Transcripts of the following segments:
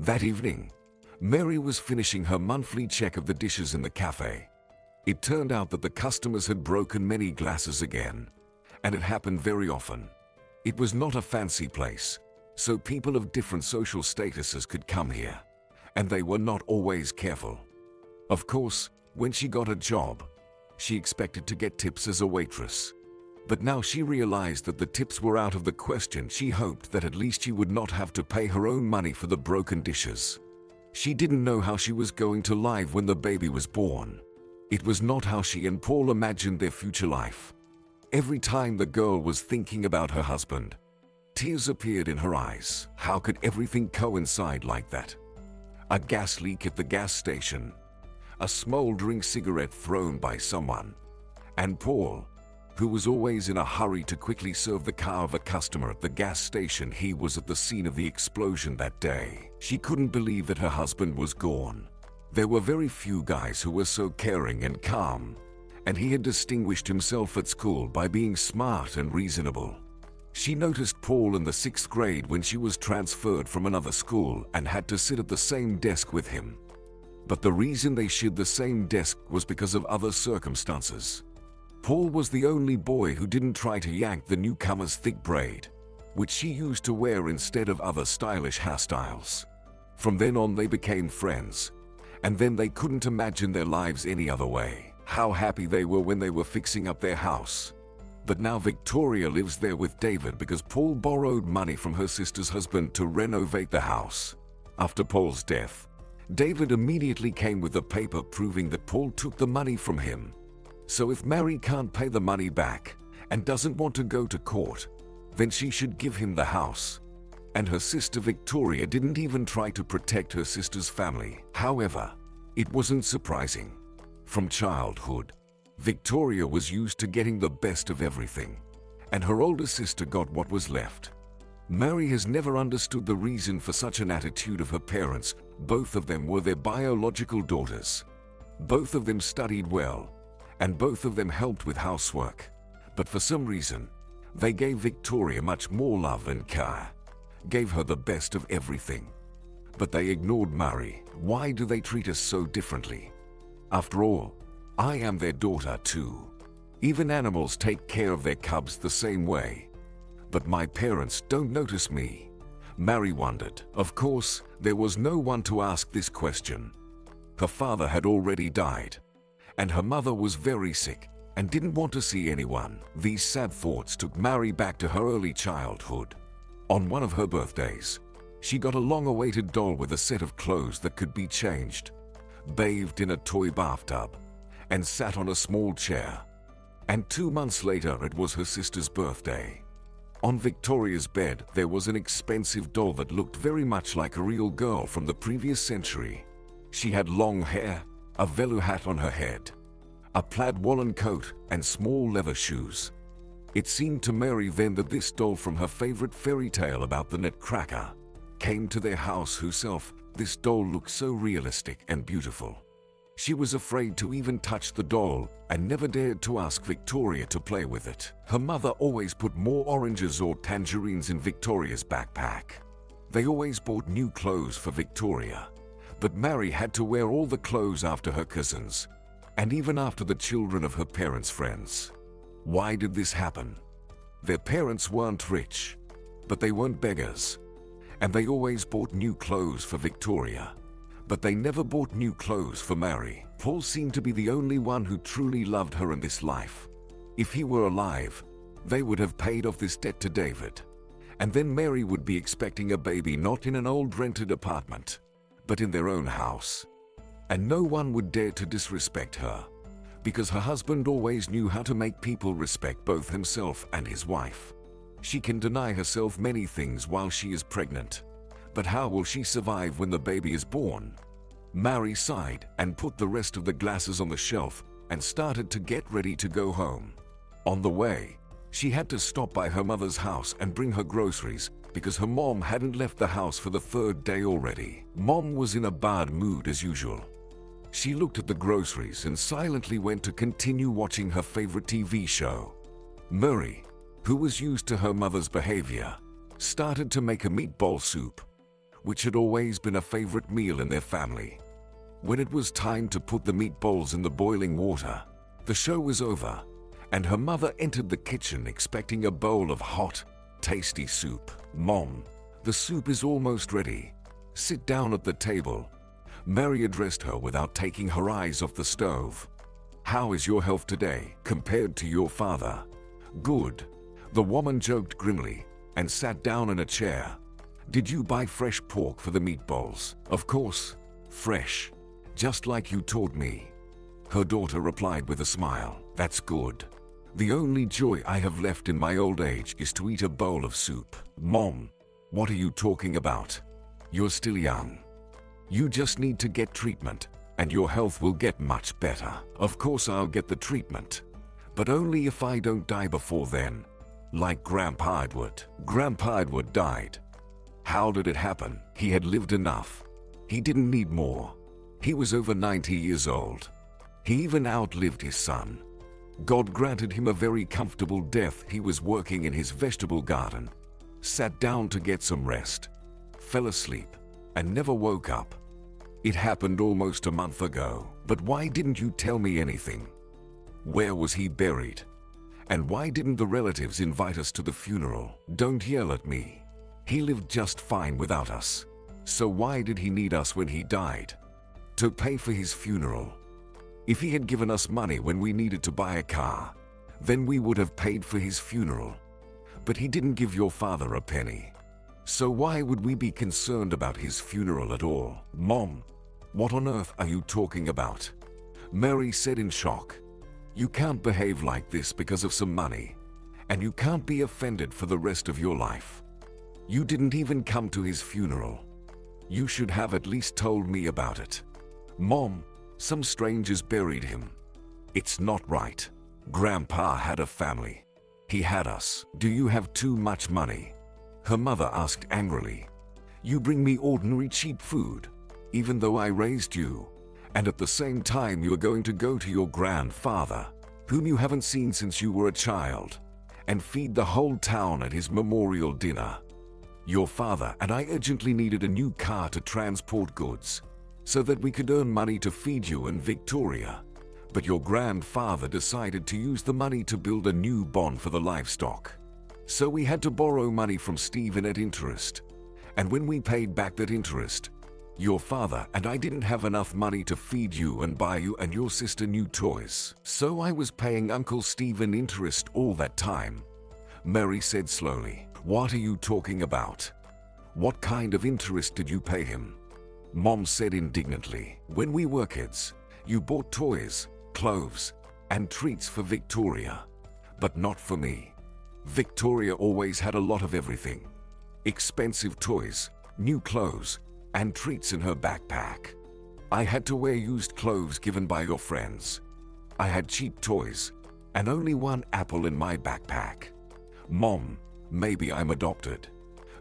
That evening, Mary was finishing her monthly check of the dishes in the cafe. It turned out that the customers had broken many glasses again, and it happened very often. It was not a fancy place, so people of different social statuses could come here, and they were not always careful. Of course, when she got a job, she expected to get tips as a waitress. But now she realized that the tips were out of the question. She hoped that at least she would not have to pay her own money for the broken dishes. She didn't know how she was going to live when the baby was born. It was not how she and Paul imagined their future life. Every time the girl was thinking about her husband, tears appeared in her eyes. How could everything coincide like that? A gas leak at the gas station, a smoldering cigarette thrown by someone, and Paul, who was always in a hurry to quickly serve the car of a customer at the gas station. He was at the scene of the explosion that day. She couldn't believe that her husband was gone. There were very few guys who were so caring and calm, and he had distinguished himself at school by being smart and reasonable. She noticed Paul in the 6th grade when she was transferred from another school and had to sit at the same desk with him. But the reason they shared the same desk was because of other circumstances. Paul was the only boy who didn't try to yank the newcomer's thick braid, which she used to wear instead of other stylish hairstyles. From then on they became friends, and then they couldn't imagine their lives any other way. How happy they were when they were fixing up their house. But now Victoria lives there with David because Paul borrowed money from her sister's husband to renovate the house. After Paul's death, David immediately came with a paper proving that Paul took the money from him. So if Mary can't pay the money back and doesn't want to go to court, then she should give him the house. And her sister Victoria didn't even try to protect her sister's family. However, it wasn't surprising. From childhood, Victoria was used to getting the best of everything, and her older sister got what was left. Mary has never understood the reason for such an attitude of her parents. Both of them were their biological daughters. Both of them studied well, and both of them helped with housework. But for some reason, they gave Victoria much more love and care, gave her the best of everything. But they ignored Mary. Why do they treat us so differently? After all, I am their daughter too. Even animals take care of their cubs the same way. But my parents don't notice me. Mary wondered. Of course, there was no one to ask this question. Her father had already died, and her mother was very sick and didn't want to see anyone. These sad thoughts took Mary back to her early childhood. On one of her birthdays, she got a long-awaited doll with a set of clothes that could be changed, bathed in a toy bathtub, and sat on a small chair. And 2 months later, it was her sister's birthday. On Victoria's bed, there was an expensive doll that looked very much like a real girl from the previous century. She had long hair, a velour hat on her head, a plaid woolen coat, and small leather shoes. It seemed to Mary then that this doll from her favorite fairy tale about the Nutcracker came to their house herself. This doll looked so realistic and beautiful. She was afraid to even touch the doll and never dared to ask Victoria to play with it. Her mother always put more oranges or tangerines in Victoria's backpack. They always bought new clothes for Victoria, but Mary had to wear all the clothes after her cousins, and even after the children of her parents' friends. Why did this happen? Their parents weren't rich, but they weren't beggars, and they always bought new clothes for Victoria. But they never bought new clothes for Mary. Paul seemed to be the only one who truly loved her in this life. If he were alive, they would have paid off this debt to David. And then Mary would be expecting a baby not in an old rented apartment, but in their own house. And no one would dare to disrespect her, because her husband always knew how to make people respect both himself and his wife. She can deny herself many things while she is pregnant. But how will she survive when the baby is born? Mary sighed and put the rest of the glasses on the shelf and started to get ready to go home. On the way, she had to stop by her mother's house and bring her groceries because her mom hadn't left the house for the 3rd day already. Mom was in a bad mood as usual. She looked at the groceries and silently went to continue watching her favorite TV show. Mary, who was used to her mother's behavior, started to make a meatball soup. which had always been a favorite meal in their family. When it was time to put the meatballs in the boiling water, the show was over, and her mother entered the kitchen expecting a bowl of hot, tasty soup. "Mom, the soup is almost ready. Sit down at the table," Mary addressed her without taking her eyes off the stove. "How is your health today compared to your father?" "Good," the woman joked grimly and sat down in a chair. "Did you buy fresh pork for the meatballs?" "Of course, fresh, just like you taught me," her daughter replied with a smile. "That's good. The only joy I have left in my old age is to eat a bowl of soup." "Mom, what are you talking about? You're still young. You just need to get treatment, and your health will get much better." "Of course I'll get the treatment, but only if I don't die before then, like Grandpa Edward." "Grandpa Edward died? How did it happen?" "He had lived enough. He didn't need more. He was over 90 years old. He even outlived his son. God granted him a very comfortable death. He was working in his vegetable garden, sat down to get some rest, fell asleep, and never woke up. It happened almost a month ago." "But why didn't you tell me anything? Where was he buried? And why didn't the relatives invite us to the funeral?" "Don't yell at me. He lived just fine without us. So why did he need us when he died? To pay for his funeral. If he had given us money when we needed to buy a car, then we would have paid for his funeral. But he didn't give your father a penny. So why would we be concerned about his funeral at all?" "Mom, what on earth are you talking about?" Mary said in shock. "You can't behave like this because of some money, and you can't be offended for the rest of your life. You didn't even come to his funeral. You should have at least told me about it." "Mom, some strangers buried him. It's not right. Grandpa had a family. He had us." "Do you have too much money?" her mother asked angrily. "You bring me ordinary cheap food, even though I raised you, and at the same time you are going to go to your grandfather, whom you haven't seen since you were a child, and feed the whole town at his memorial dinner. Your father and I urgently needed a new car to transport goods, so that we could earn money to feed you and Victoria. But your grandfather decided to use the money to build a new barn for the livestock. So we had to borrow money from Stephen at interest. And when we paid back that interest, your father and I didn't have enough money to feed you and buy you and your sister new toys. So I was paying Uncle Stephen interest all that time," Mary said slowly. "What are you talking about? What kind of interest did you pay him?" Mom said indignantly. "When we were kids, you bought toys, clothes, and treats for Victoria, but not for me. Victoria always had a lot of everything. Expensive toys, new clothes, and treats in her backpack. I had to wear used clothes given by your friends. I had cheap toys, and only one apple in my backpack. Mom, maybe I'm adopted."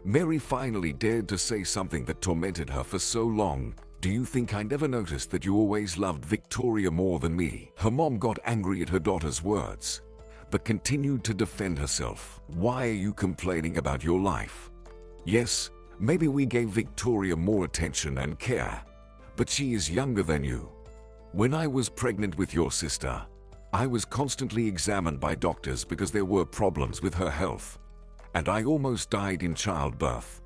Mary finally dared to say something that tormented her for so long. "Do you think I never noticed that you always loved Victoria more than me?" Her mom got angry at her daughter's words, but continued to defend herself. "Why are you complaining about your life? Yes, maybe we gave Victoria more attention and care, but she is younger than you. When I was pregnant with your sister, I was constantly examined by doctors because there were problems with her health, and I almost died in childbirth.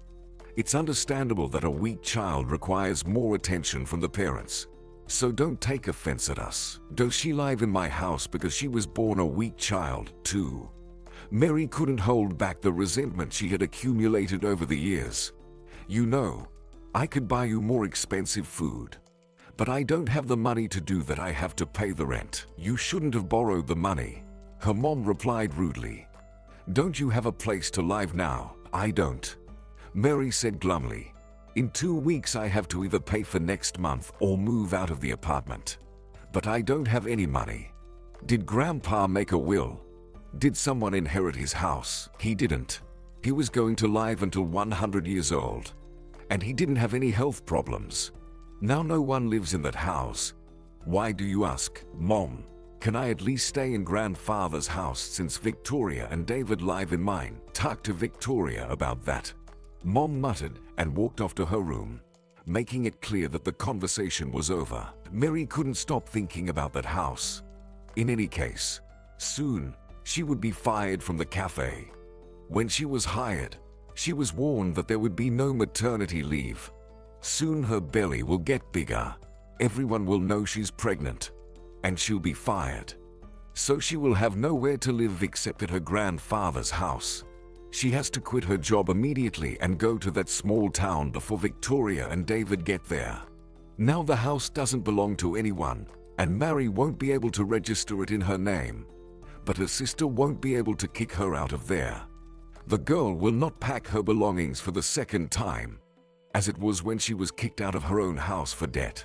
It's understandable that a weak child requires more attention from the parents. So don't take offense at us. Does she live in my house because she was born a weak child, too?" Mary couldn't hold back the resentment she had accumulated over the years. "You know, I could buy you more expensive food, but I don't have the money to do that. I have to pay the rent." "You shouldn't have borrowed the money," her mom replied rudely. "Don't you have a place to live now?" "I don't," Mary said glumly. "In 2 weeks I have to either pay for next month or move out of the apartment. But I don't have any money." "Did Grandpa make a will? Did someone inherit his house?" "He didn't. He was going to live until 100 years old, and he didn't have any health problems. Now no one lives in that house. Why do you ask?" "Mom, can I at least stay in Grandfather's house since Victoria and David live in mine?" "Talk to Victoria about that. Mom muttered and walked off to her room, making it clear that the conversation was over. Mary couldn't stop thinking about that house. In any case, soon she would be fired from the cafe. When she was hired, she was warned that there would be no maternity leave. Soon her belly will get bigger. Everyone will know she's pregnant, and she'll be fired. So she will have nowhere to live except at her grandfather's house. She has to quit her job immediately and go to that small town before Victoria and David get there. Now the house doesn't belong to anyone, and Mary won't be able to register it in her name. But her sister won't be able to kick her out of there. The girl will not pack her belongings for the second time, as it was when she was kicked out of her own house for debt.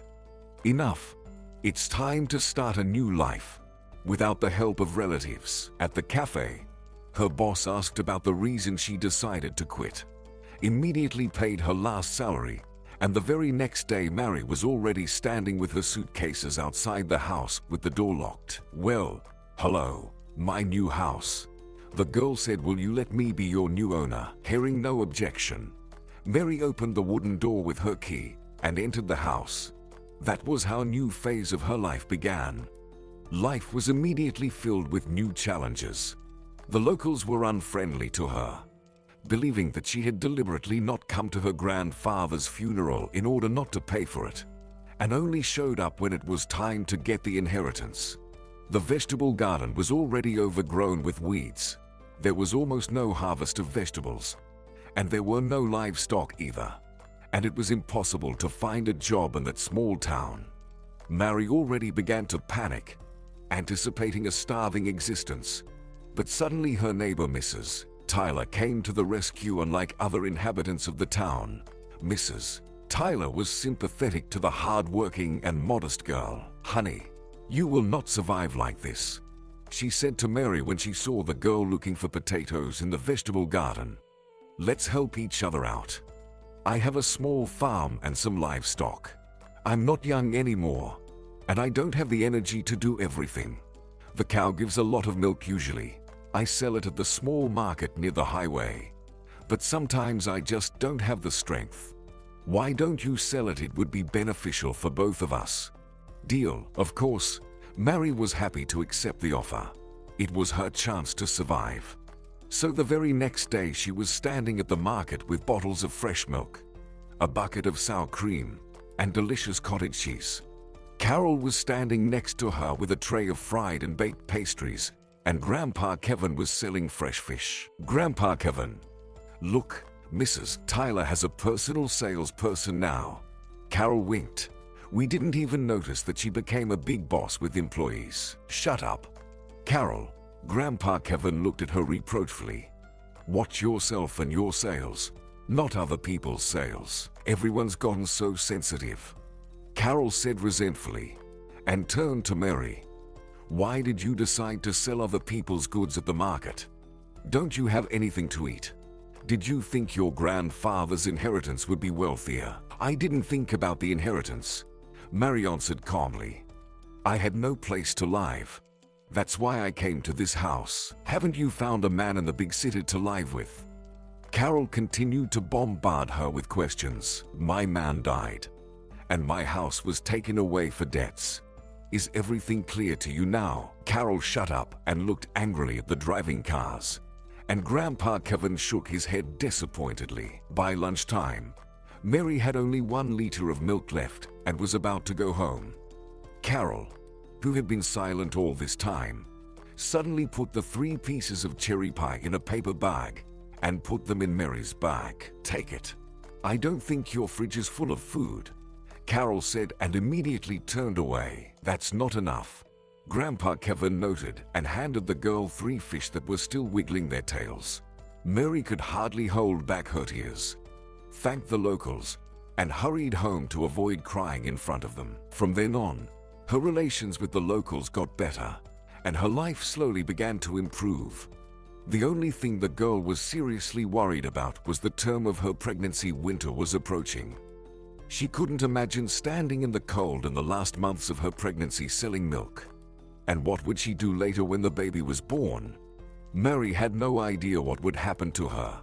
Enough. It's time to start a new life, without the help of relatives. At the cafe, her boss asked about the reason she decided to quit, immediately paid her last salary, and the very next day Mary was already standing with her suitcases outside the house with the door locked. "Well, hello, my new house." The girl said, "Will you let me be your new owner?" Hearing no objection, Mary opened the wooden door with her key and entered the house. That was how a new phase of her life began. Life was immediately filled with new challenges. The locals were unfriendly to her, believing that she had deliberately not come to her grandfather's funeral in order not to pay for it, and only showed up when it was time to get the inheritance. The vegetable garden was already overgrown with weeds. There was almost no harvest of vegetables, and there were no livestock either, and it was impossible to find a job in that small town. Mary already began to panic, anticipating a starving existence. But suddenly her neighbor, Mrs. Tyler, came to the rescue. Unlike other inhabitants of the town, Mrs. Tyler was sympathetic to the hard-working and modest girl. "Honey, you will not survive like this," she said to Mary when she saw the girl looking for potatoes in the vegetable garden. "Let's help each other out. I have a small farm and some livestock. I'm not young anymore, and I don't have the energy to do everything. The cow gives a lot of milk usually. I sell it at the small market near the highway. But sometimes I just don't have the strength. Why don't you sell it? It would be beneficial for both of us." Deal. Of course, Mary was happy to accept the offer. It was her chance to survive. So the very next day she was standing at the market with bottles of fresh milk, a bucket of sour cream, and delicious cottage cheese. Carol was standing next to her with a tray of fried and baked pastries, and Grandpa Kevin was selling fresh fish. "Grandpa Kevin, look, Mrs. Tyler has a personal salesperson now." Carol winked. "We didn't even notice that she became a big boss with employees." "Shut up, Carol." Grandpa Kevin looked at her reproachfully. "Watch yourself and your sales, not other people's sales. Everyone's gotten so sensitive," Carol said resentfully, and turned to Mary. "Why did you decide to sell other people's goods at the market? Don't you have anything to eat? Did you think your grandfather's inheritance would be wealthier?" "I didn't think about the inheritance," Mary answered calmly. "I had no place to live. That's why I came to this house." "Haven't you found a man in the big city to live with?" Carol continued to bombard her with questions. "My man died, and my house was taken away for debts. Is everything clear to you now?" Carol shut up and looked angrily at the driving cars, and Grandpa Kevin shook his head disappointedly. By lunchtime, Mary had only 1 liter of milk left and was about to go home. Carol, who had been silent all this time, suddenly put the 3 pieces of cherry pie in a paper bag and put them in Mary's bag. "Take it. I don't think your fridge is full of food," Carol said, and immediately turned away. "That's not enough," Grandpa Kevin noted, and handed the girl 3 fish that were still wiggling their tails. Mary could hardly hold back her tears, thanked the locals, and hurried home to avoid crying in front of them. From then on, her relations with the locals got better, and her life slowly began to improve. The only thing the girl was seriously worried about was the term of her pregnancy. Winter was approaching. She couldn't imagine standing in the cold in the last months of her pregnancy selling milk. And what would she do later when the baby was born? Mary had no idea what would happen to her,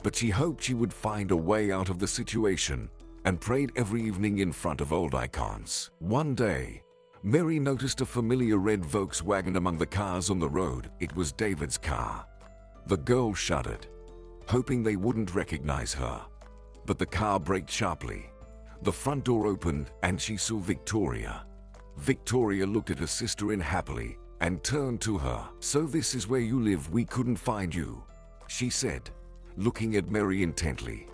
but she hoped she would find a way out of the situation and prayed every evening in front of old icons. One day, Mary noticed a familiar red Volkswagen among the cars on the road. It was David's car. The girl shuddered, hoping they wouldn't recognize her. But the car braked sharply. The front door opened and she saw Victoria. Victoria looked at her sister unhappily and turned to her. "So this is where you live? We couldn't find you," she said, looking at Mary intently.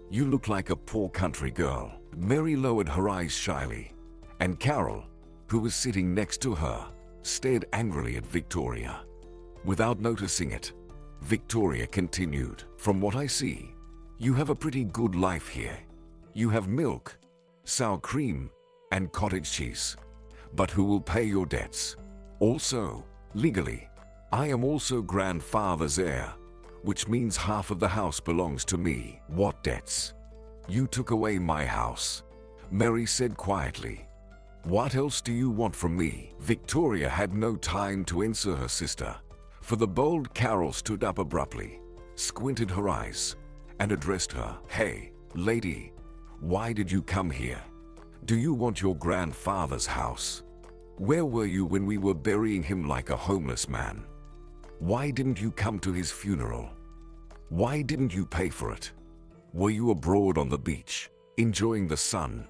"You look like a poor country girl." Mary lowered her eyes shyly, and Carol, who was sitting next to her, stared angrily at Victoria. Without noticing it, Victoria continued, "From what I see, you have a pretty good life here. You have milk, sour cream, and cottage cheese. But who will pay your debts? Also, legally, I am also grandfather's heir, which means half of the house belongs to me." "What debts?" "You took away my house," Mary said quietly. "What else do you want from me?" Victoria had no time to answer her sister, for the bold Carol stood up abruptly, squinted her eyes, and addressed her. "Hey, lady, why did you come here? Do you want your grandfather's house? Where were you when we were burying him like a homeless man? Why didn't you come to his funeral? Why didn't you pay for it? Were you abroad on the beach, enjoying the sun?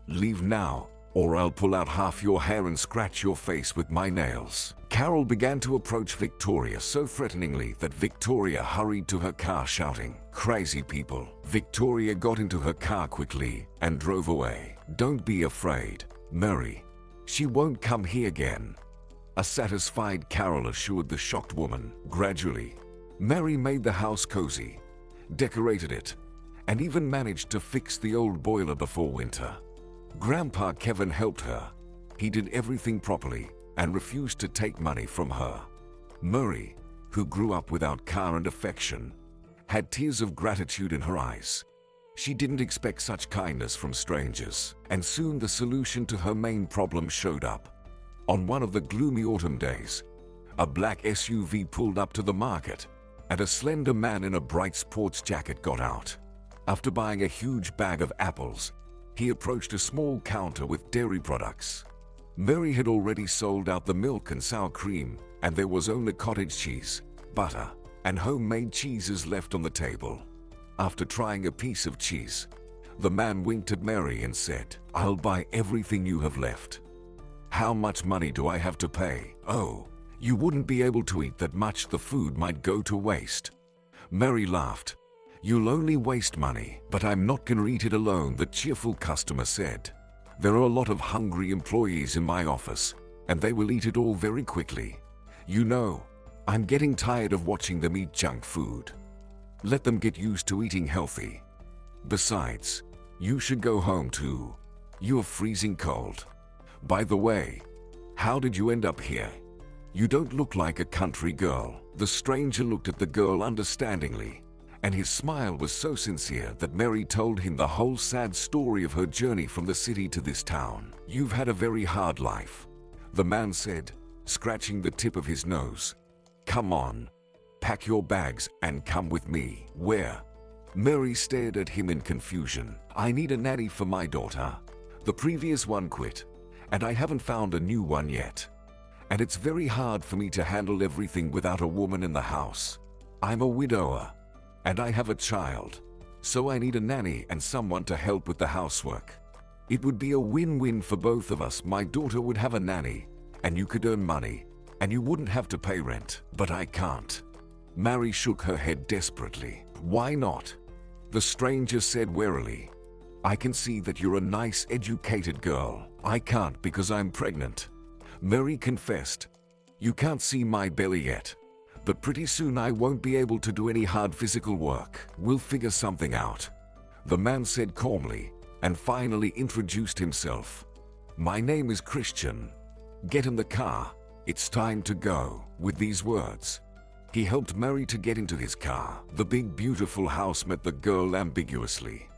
Leave now, or I'll pull out half your hair and scratch your face with my nails." Carol began to approach Victoria so threateningly that Victoria hurried to her car shouting, "Crazy people." Victoria got into her car quickly and drove away. "Don't be afraid, Mary. She won't come here again," a satisfied Carol assured the shocked woman. Gradually, Mary made the house cozy, decorated it, and even managed to fix the old boiler before winter. Grandpa Kevin helped her. He did everything properly and refused to take money from her. Mary, who grew up without car and affection, had tears of gratitude in her eyes. She didn't expect such kindness from strangers, and soon the solution to her main problem showed up. On one of the gloomy autumn days, a black SUV pulled up to the market, and a slender man in a bright sports jacket got out. After buying a huge bag of apples, he approached a small counter with dairy products. Mary had already sold out the milk and sour cream, and there was only cottage cheese, butter, and homemade cheeses left on the table. After trying a piece of cheese, the man winked at Mary and said, "I'll buy everything you have left. How much money do I have to pay?" "Oh, you wouldn't be able to eat that much. The food might go to waste." Mary laughed. "You'll only waste money." "But I'm not gonna eat it alone," the cheerful customer said. "There are a lot of hungry employees in my office, and they will eat it all very quickly. You know, I'm getting tired of watching them eat junk food. Let them get used to eating healthy. Besides, you should go home too. You're freezing cold. By the way, how did you end up here? You don't look like a country girl." The stranger looked at the girl understandingly, and his smile was so sincere that Mary told him the whole sad story of her journey from the city to this town. "You've had a very hard life," the man said, scratching the tip of his nose. "Come on, pack your bags and come with me." "Where?" Mary stared at him in confusion. "I need a nanny for my daughter. The previous one quit, and I haven't found a new one yet. And it's very hard for me to handle everything without a woman in the house. I'm a widower, and I have a child, so I need a nanny and someone to help with the housework. It would be a win-win for both of us. My daughter would have a nanny, and you could earn money, and you wouldn't have to pay rent." "But I can't." Mary shook her head desperately. "Why not?" the stranger said warily. "I can see that you're a nice, educated girl." "I can't because I'm pregnant," Mary confessed. "You can't see my belly yet, but pretty soon I won't be able to do any hard physical work. We'll figure something out," the man said calmly, and finally introduced himself. "My name is Christian. Get in the car. It's time to go." With these words, he helped Mary to get into his car. The big beautiful house met the girl ambiguously.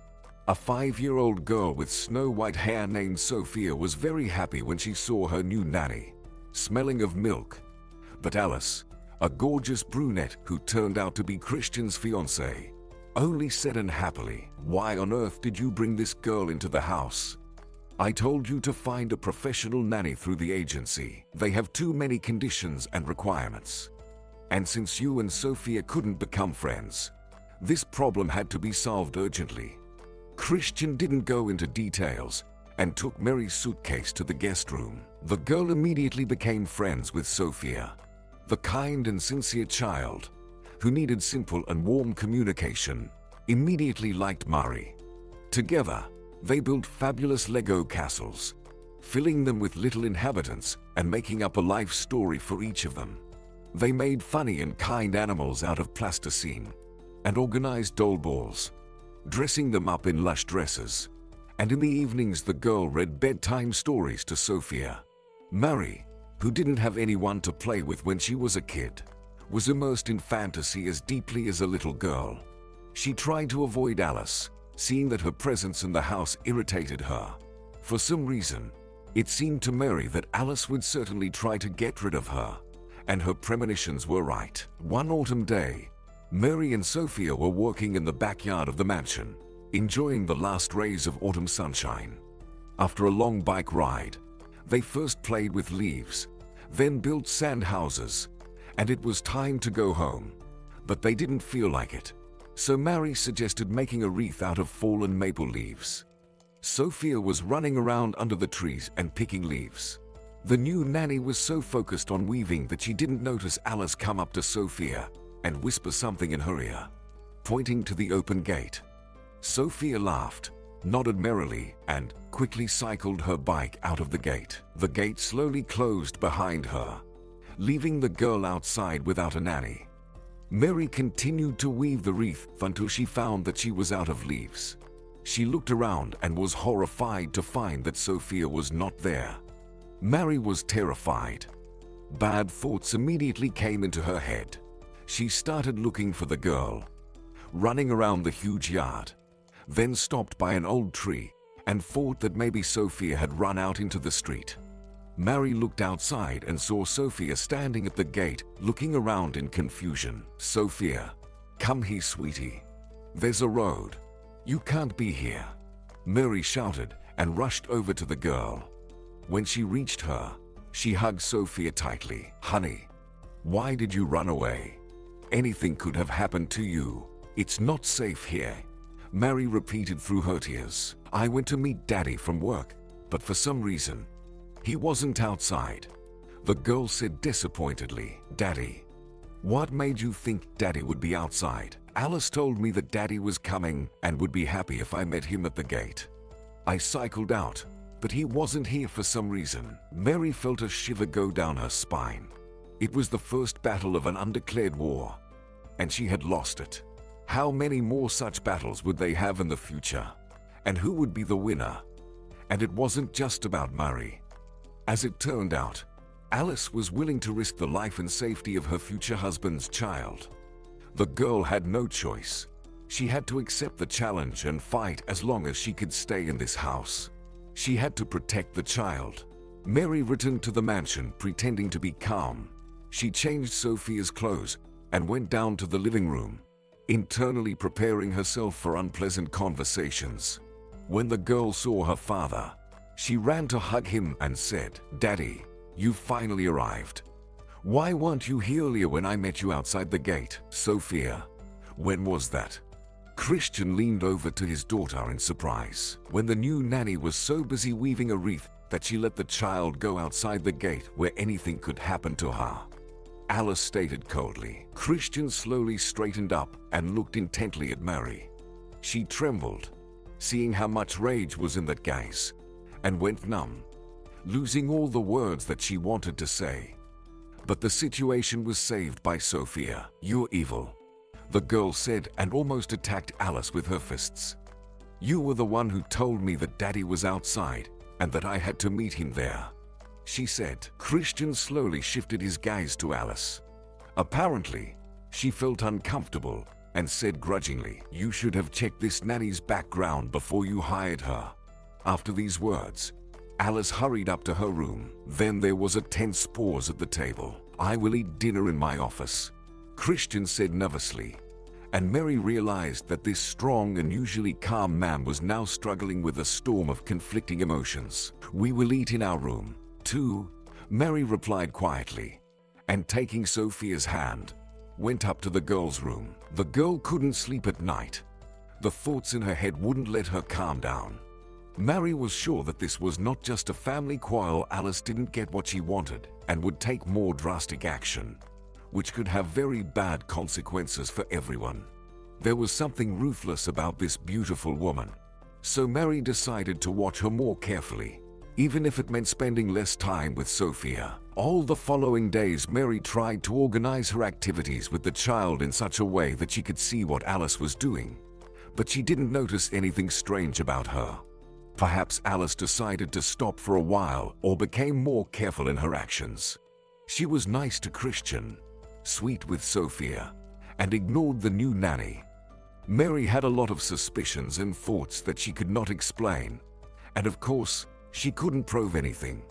A 5-year-old girl with snow-white hair named Sophia was very happy when she saw her new nanny, smelling of milk. But Alice, a gorgeous brunette who turned out to be Christian's fiancée, only said unhappily, "Why on earth did you bring this girl into the house? I told you to find a professional nanny through the agency. They have too many conditions and requirements. And since you and Sophia couldn't become friends, this problem had to be solved urgently." Christian didn't go into details and took Mary's suitcase to the guest room. The girl immediately became friends with Sophia, the kind and sincere child who needed simple and warm communication, immediately liked Mari. Together, they built fabulous Lego castles, filling them with little inhabitants and making up a life story for each of them. They made funny and kind animals out of plasticine and organized doll balls, dressing them up in lush dresses. And in the evenings the girl read bedtime stories to Sophia. Mari, who didn't have anyone to play with when she was a kid, was immersed in fantasy as deeply as a little girl. She tried to avoid Alice, seeing that her presence in the house irritated her. For some reason, it seemed to Mary that Alice would certainly try to get rid of her, and her premonitions were right. One autumn day, Mary and Sophia were walking in the backyard of the mansion, enjoying the last rays of autumn sunshine. After a long bike ride, they first played with leaves, then built sand houses, and it was time to go home. But they didn't feel like it, so Mary suggested making a wreath out of fallen maple leaves. Sophia was running around under the trees and picking leaves. The new nanny was so focused on weaving that she didn't notice Alice come up to Sophia and whisper something in her ear, pointing to the open gate. Sophia laughed, nodded merrily, and quickly cycled her bike out of the gate. The gate slowly closed behind her, leaving the girl outside without a nanny. Mary continued to weave the wreath until she found that she was out of leaves. She looked around and was horrified to find that Sophia was not there. Mary was terrified. Bad thoughts immediately came into her head. She started looking for the girl, running around the huge yard, then stopped by an old tree and thought that maybe Sophia had run out into the street. Mary looked outside and saw Sophia standing at the gate, looking around in confusion. "Sophia, come here, sweetie. There's a road. You can't be here," Mary shouted and rushed over to the girl. When she reached her, she hugged Sophia tightly. "Honey, why did you run away? Anything could have happened to you. It's not safe here," Mary repeated through her tears. "I went to meet Daddy from work, but for some reason, he wasn't outside," the girl said disappointedly. "Daddy? What made you think Daddy would be outside? Alice told me that Daddy was coming and would be happy if I met him at the gate. I cycled out, but he wasn't here for some reason." Mary felt a shiver go down her spine. It was the first battle of an undeclared war, and she had lost it. How many more such battles would they have in the future? And who would be the winner? And it wasn't just about Murray. As it turned out, Alice was willing to risk the life and safety of her future husband's child. The girl had no choice. She had to accept the challenge and fight as long as she could stay in this house. She had to protect the child. Mary returned to the mansion pretending to be calm. She changed Sophia's clothes and went down to the living room, internally preparing herself for unpleasant conversations. When the girl saw her father, she ran to hug him and said, "Daddy, you finally arrived. Why weren't you here earlier when I met you outside the gate?" "Sophia, when was that?" Christian leaned over to his daughter in surprise. "When the new nanny was so busy weaving a wreath that she let the child go outside the gate where anything could happen to her," Alice stated coldly. Christian slowly straightened up and looked intently at Mary. She trembled, seeing how much rage was in that gaze, and went numb, losing all the words that she wanted to say. But the situation was saved by Sophia. "You're evil," the girl said and almost attacked Alice with her fists. "You were the one who told me that Daddy was outside and that I had to meet him there," she said. Christian slowly shifted his gaze to Alice. Apparently, she felt uncomfortable and said grudgingly, "You should have checked this nanny's background before you hired her." After these words, Alice hurried up to her room. Then there was a tense pause at the table. "I will eat dinner in my office," Christian said nervously, and Mary realized that this strong and usually calm man was now struggling with a storm of conflicting emotions. "We will eat in our room, too," Mary replied quietly, and taking Sophia's hand, went up to the girl's room. The girl couldn't sleep at night. The thoughts in her head wouldn't let her calm down. Mary was sure that this was not just a family quarrel. Alice didn't get what she wanted and would take more drastic action, which could have very bad consequences for everyone. There was something ruthless about this beautiful woman, so Mary decided to watch her more carefully, even if it meant spending less time with Sophia. All the following days, Mary tried to organize her activities with the child in such a way that she could see what Alice was doing, but she didn't notice anything strange about her. Perhaps Alice decided to stop for a while or became more careful in her actions. She was nice to Christian, sweet with Sophia, and ignored the new nanny. Mary had a lot of suspicions and thoughts that she could not explain, and of course, she couldn't prove anything.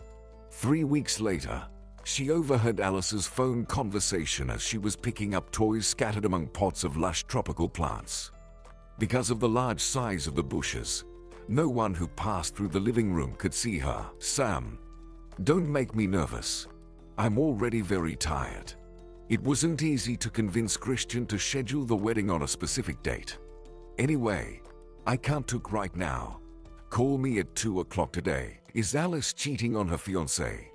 3 weeks later, she overheard Alice's phone conversation as she was picking up toys scattered among pots of lush tropical plants. Because of the large size of the bushes, no one who passed through the living room could see her. "Sam, don't make me nervous. I'm already very tired." It wasn't easy to convince Christian to schedule the wedding on a specific date. "Anyway, I can't talk right now. Call me at 2 o'clock today." Is Alice cheating on her fiancé?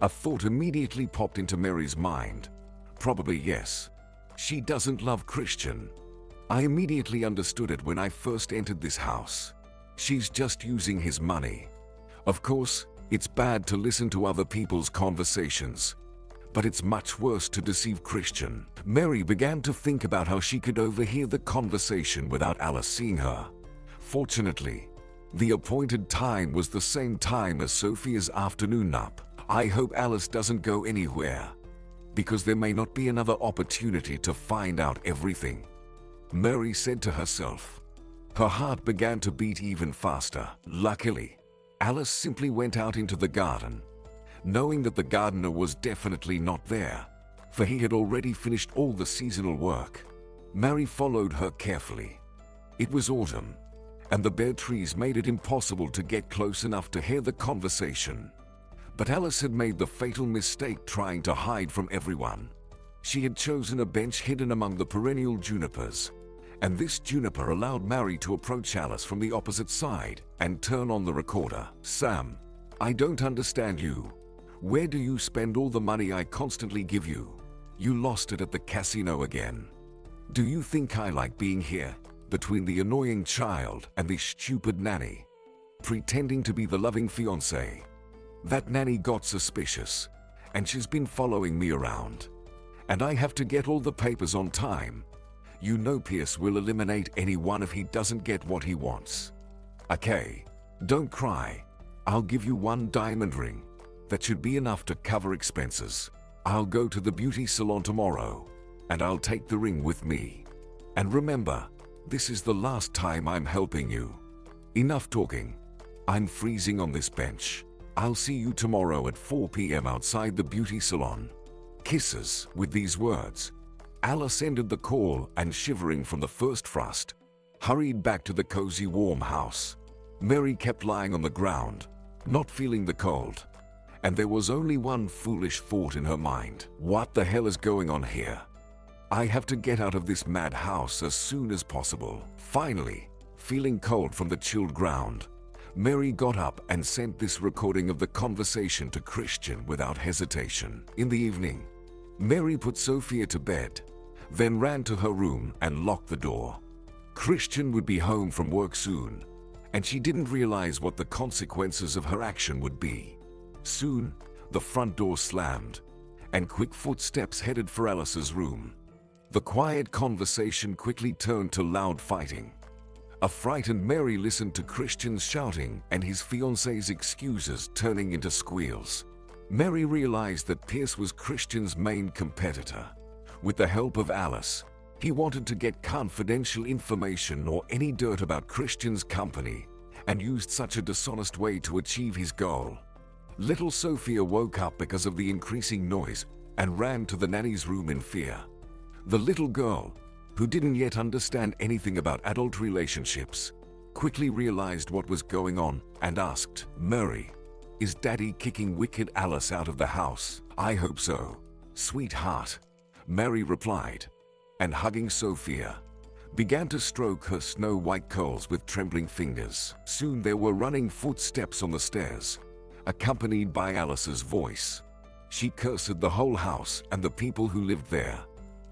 A thought immediately popped into Mary's mind. Probably yes. She doesn't love Christian. I immediately understood it when I first entered this house. She's just using his money. Of course, it's bad to listen to other people's conversations, but it's much worse to deceive Christian. Mary began to think about how she could overhear the conversation without Alice seeing her. Fortunately, the appointed time was the same time as Sophia's afternoon nap. I hope Alice doesn't go anywhere, because there may not be another opportunity to find out everything, Mary said to herself. Her heart began to beat even faster. Luckily, Alice simply went out into the garden, knowing that the gardener was definitely not there, for he had already finished all the seasonal work. Mary followed her carefully. It was autumn, and the bare trees made it impossible to get close enough to hear the conversation. But Alice had made the fatal mistake trying to hide from everyone. She had chosen a bench hidden among the perennial junipers, and this juniper allowed Mary to approach Alice from the opposite side and turn on the recorder. "Sam, I don't understand you. Where do you spend all the money I constantly give you? You lost it at the casino again. Do you think I like being here, between the annoying child and the stupid nanny, pretending to be the loving fiancé? That nanny got suspicious, and she's been following me around. And I have to get all the papers on time. You know Pierce will eliminate anyone if he doesn't get what he wants. Okay, don't cry. I'll give you one diamond ring. That should be enough to cover expenses. I'll go to the beauty salon tomorrow, and I'll take the ring with me. And remember, this is the last time I'm helping you. Enough talking. I'm freezing on this bench. I'll see you tomorrow at 4 p.m. outside the beauty salon. Kisses." With these words, Alice ended the call and, shivering from the first frost, hurried back to the cozy warm house. Mary kept lying on the ground, not feeling the cold, and there was only one foolish thought in her mind. What the hell is going on here? I have to get out of this mad house as soon as possible. Finally, feeling cold from the chilled ground, Mary got up and sent this recording of the conversation to Christian without hesitation. In the evening, Mary put Sophia to bed, then ran to her room and locked the door. Christian would be home from work soon, and she didn't realize what the consequences of her action would be. Soon, the front door slammed, and quick footsteps headed for Alice's room. The quiet conversation quickly turned to loud fighting. A frightened Mary listened to Christian's shouting and his fiancée's excuses turning into squeals. Mary realized that Pierce was Christian's main competitor. With the help of Alice, he wanted to get confidential information or any dirt about Christian's company, and used such a dishonest way to achieve his goal. Little Sophia woke up because of the increasing noise and ran to the nanny's room in fear. The little girl, who didn't yet understand anything about adult relationships, quickly realized what was going on and asked, "Mary, is Daddy kicking wicked Alice out of the house?" "I hope so, sweetheart," Mary replied, and hugging Sophia, began to stroke her snow-white curls with trembling fingers. Soon there were running footsteps on the stairs, accompanied by Alice's voice. She cursed the whole house and the people who lived there.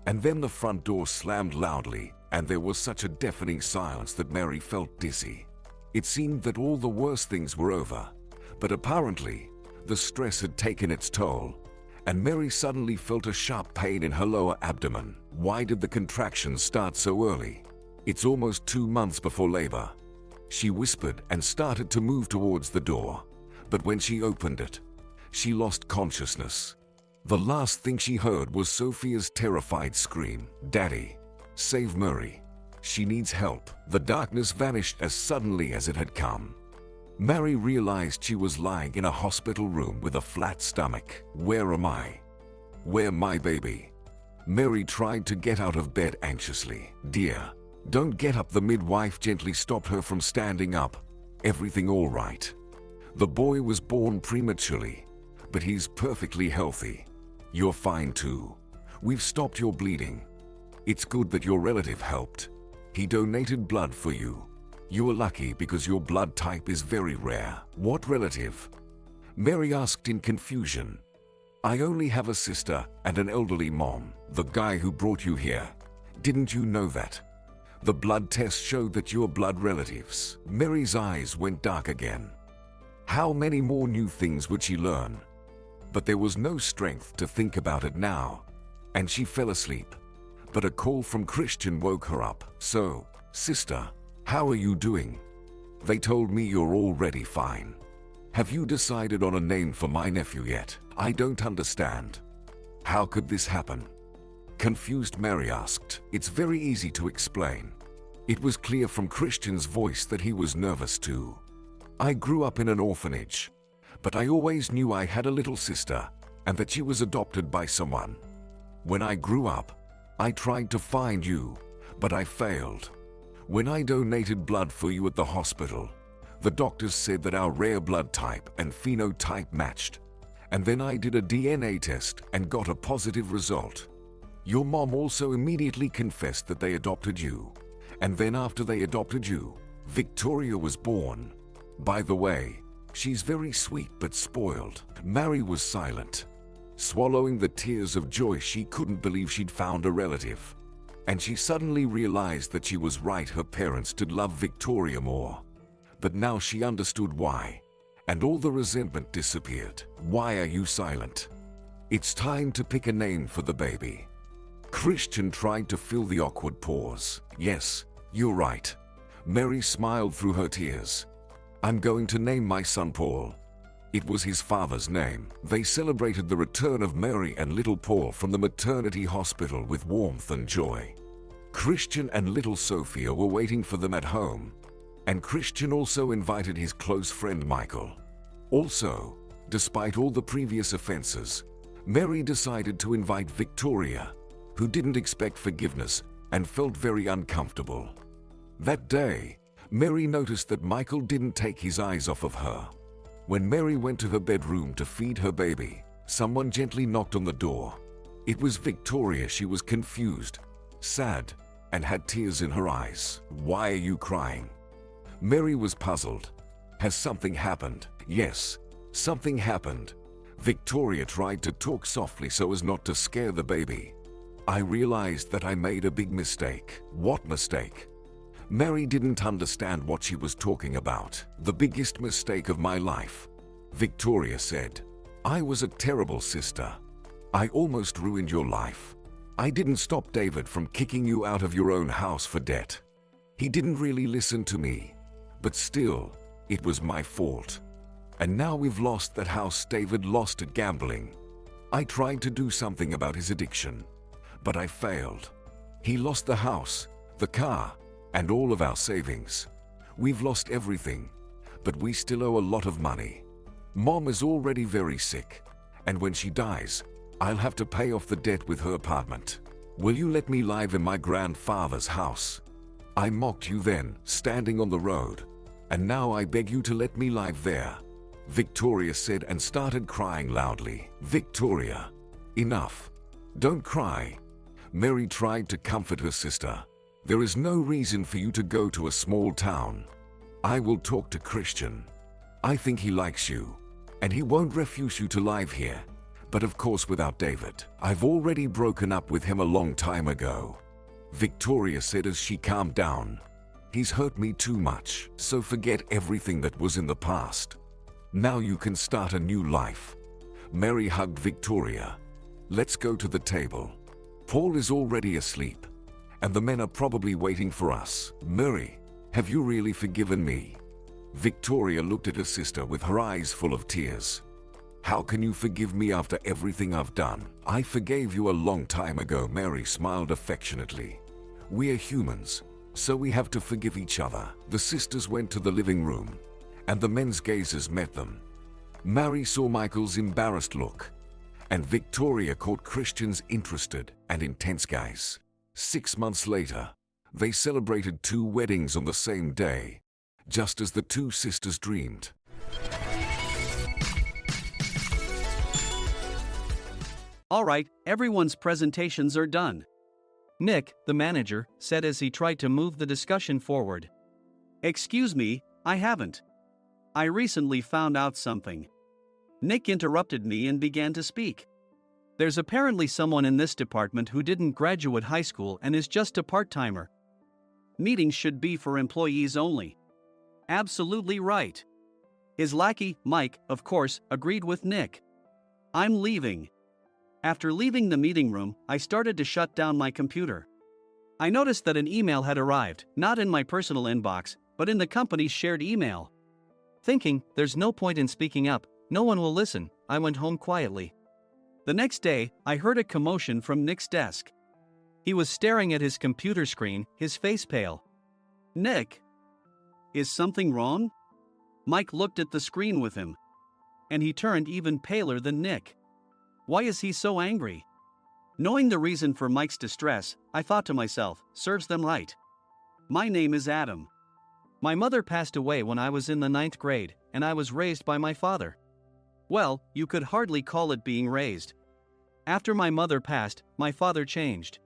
And then the front door slammed loudly, and there was such a deafening silence that Mary felt dizzy. It seemed that all the worst things were over, but apparently, the stress had taken its toll, and Mary suddenly felt a sharp pain in her lower abdomen. Why did the contractions start so early? It's almost 2 months before labor, she whispered and started to move towards the door. But when she opened it, she lost consciousness. The last thing she heard was Sophia's terrified scream, "Daddy, save Mary. She needs help." The darkness vanished as suddenly as it had come. Mary realized she was lying in a hospital room with a flat stomach. "Where am I? Where my baby?" Mary tried to get out of bed anxiously. "Dear, don't get up," the midwife gently stopped her from standing up. "Everything all right? The boy was born prematurely, but he's perfectly healthy. You're fine too. We've stopped your bleeding. It's good that your relative helped. He donated blood for you. You are lucky because your blood type is very rare." "What relative?" Mary asked in confusion. "I only have a sister and an elderly mom." "The guy who brought you here. Didn't you know that? The blood test showed that you're blood relatives." Mary's eyes went dark again. How many more new things would she learn? But there was no strength to think about it now, and she fell asleep. But a call from Christian woke her up. "So, sister, how are you doing? They told me you're already fine. Have you decided on a name for my nephew yet?" "I don't understand. How could this happen?" Confused Mary asked. "It's very easy to explain." It was clear from Christian's voice that he was nervous too. "I grew up in an orphanage, but I always knew I had a little sister and that she was adopted by someone. When I grew up, I tried to find you, but I failed. When I donated blood for you at the hospital, the doctors said that our rare blood type and phenotype matched, and then I did a DNA test and got a positive result. Your mom also immediately confessed that they adopted you, and then after they adopted you, Victoria was born. By the way, she's very sweet but spoiled." Mary was silent, swallowing the tears of joy. She couldn't believe she'd found a relative. And she suddenly realized that she was right. Her parents did love Victoria more. But now she understood why, and all the resentment disappeared. "Why are you silent? It's time to pick a name for the baby." Christian tried to fill the awkward pause. "Yes, you're right." Mary smiled through her tears. "I'm going to name my son Paul." It was his father's name. They celebrated the return of Mary and little Paul from the maternity hospital with warmth and joy. Christian and little Sophia were waiting for them at home, and Christian also invited his close friend Michael. Also, despite all the previous offenses, Mary decided to invite Victoria, who didn't expect forgiveness and felt very uncomfortable. That day, Mary noticed that Michael didn't take his eyes off of her. When Mary went to her bedroom to feed her baby, someone gently knocked on the door. It was Victoria. She was confused, sad, and had tears in her eyes. "Why are you crying?" Mary was puzzled. "Has something happened?" "Yes, something happened." Victoria tried to talk softly so as not to scare the baby. "I realized that I made a big mistake." "What mistake?" Mary didn't understand what she was talking about. "The biggest mistake of my life," Victoria said. "I was a terrible sister. I almost ruined your life. I didn't stop David from kicking you out of your own house for debt. He didn't really listen to me, but still, it was my fault. And now we've lost that house David lost at gambling. I tried to do something about his addiction, but I failed. He lost the house, the car, and all of our savings. We've lost everything, but we still owe a lot of money. Mom is already very sick, and when she dies, I'll have to pay off the debt with her apartment. Will you let me live in my grandfather's house? I mocked you then, standing on the road. And now I beg you to let me live there. Victoria said and started crying loudly. Victoria, enough. Don't cry. Mary tried to comfort her sister. There is no reason for you to go to a small town. I will talk to Christian. I think he likes you, and he won't refuse you to live here. But of course without David. I've already broken up with him a long time ago. Victoria said as she calmed down. He's hurt me too much, so forget everything that was in the past. Now you can start a new life. Mary hugged Victoria. Let's go to the table. Paul is already asleep, and the men are probably waiting for us. Mary, have you really forgiven me? Victoria looked at her sister with her eyes full of tears. How can you forgive me after everything I've done? I forgave you a long time ago, Mary smiled affectionately. We are humans, so we have to forgive each other. The sisters went to the living room, and the men's gazes met them. Mary saw Michael's embarrassed look, and Victoria caught Christian's interested and intense gaze. 6 months later, they celebrated 2 weddings on the same day, just as the 2 sisters dreamed. All right, everyone's presentations are done. Nick, the manager, said as he tried to move the discussion forward. Excuse me, I haven't. I recently found out something. Nick interrupted me and began to speak. There's apparently someone in this department who didn't graduate high school and is just a part-timer. Meetings should be for employees only. Absolutely right. His lackey, Mike, of course, agreed with Nick. I'm leaving. After leaving the meeting room, I started to shut down my computer. I noticed that an email had arrived, not in my personal inbox, but in the company's shared email. Thinking, there's no point in speaking up, no one will listen, I went home quietly. The next day, I heard a commotion from Nick's desk. He was staring at his computer screen, his face pale. Nick! Is something wrong? Mike looked at the screen with him. And he turned even paler than Nick. Why is he so angry? Knowing the reason for Mike's distress, I thought to myself, serves them right. My name is Adam. My mother passed away when I was in the 9th grade, and I was raised by my father. Well, you could hardly call it being raised. After my mother passed, my father changed.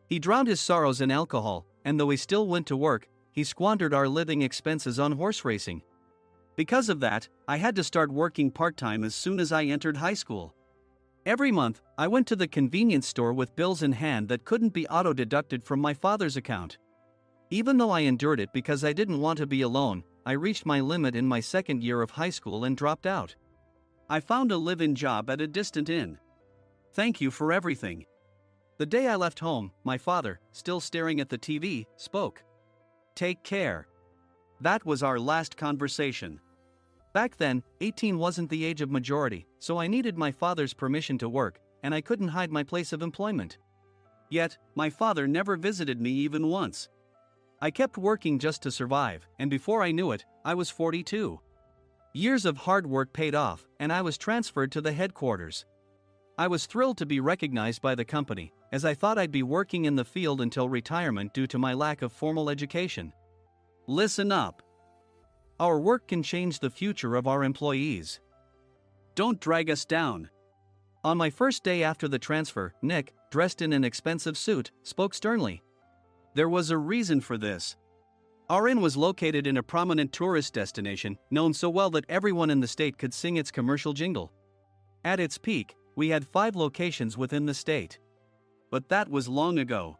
He drowned his sorrows in alcohol, and though he still went to work, he squandered our living expenses on horse racing. Because of that, I had to start working part-time as soon as I entered high school. Every month, I went to the convenience store with bills in hand that couldn't be auto-deducted from my father's account. Even though I endured it because I didn't want to be alone, I reached my limit in my 2nd year of high school and dropped out. I found a live-in job at a distant inn. Thank you for everything. The day I left home, my father, still staring at the TV, spoke. Take care. That was our last conversation. Back then, 18 wasn't the age of majority, so I needed my father's permission to work, and I couldn't hide my place of employment. Yet, my father never visited me even once. I kept working just to survive, and before I knew it, I was 42. Years of hard work paid off, and I was transferred to the headquarters. I was thrilled to be recognized by the company, as I thought I'd be working in the field until retirement due to my lack of formal education. Listen up. Our work can change the future of our employees. Don't drag us down. On my first day after the transfer, Nick, dressed in an expensive suit, spoke sternly. There was a reason for this. Our inn was located in a prominent tourist destination, known so well that everyone in the state could sing its commercial jingle. At its peak, we had 5 locations within the state. But that was long ago.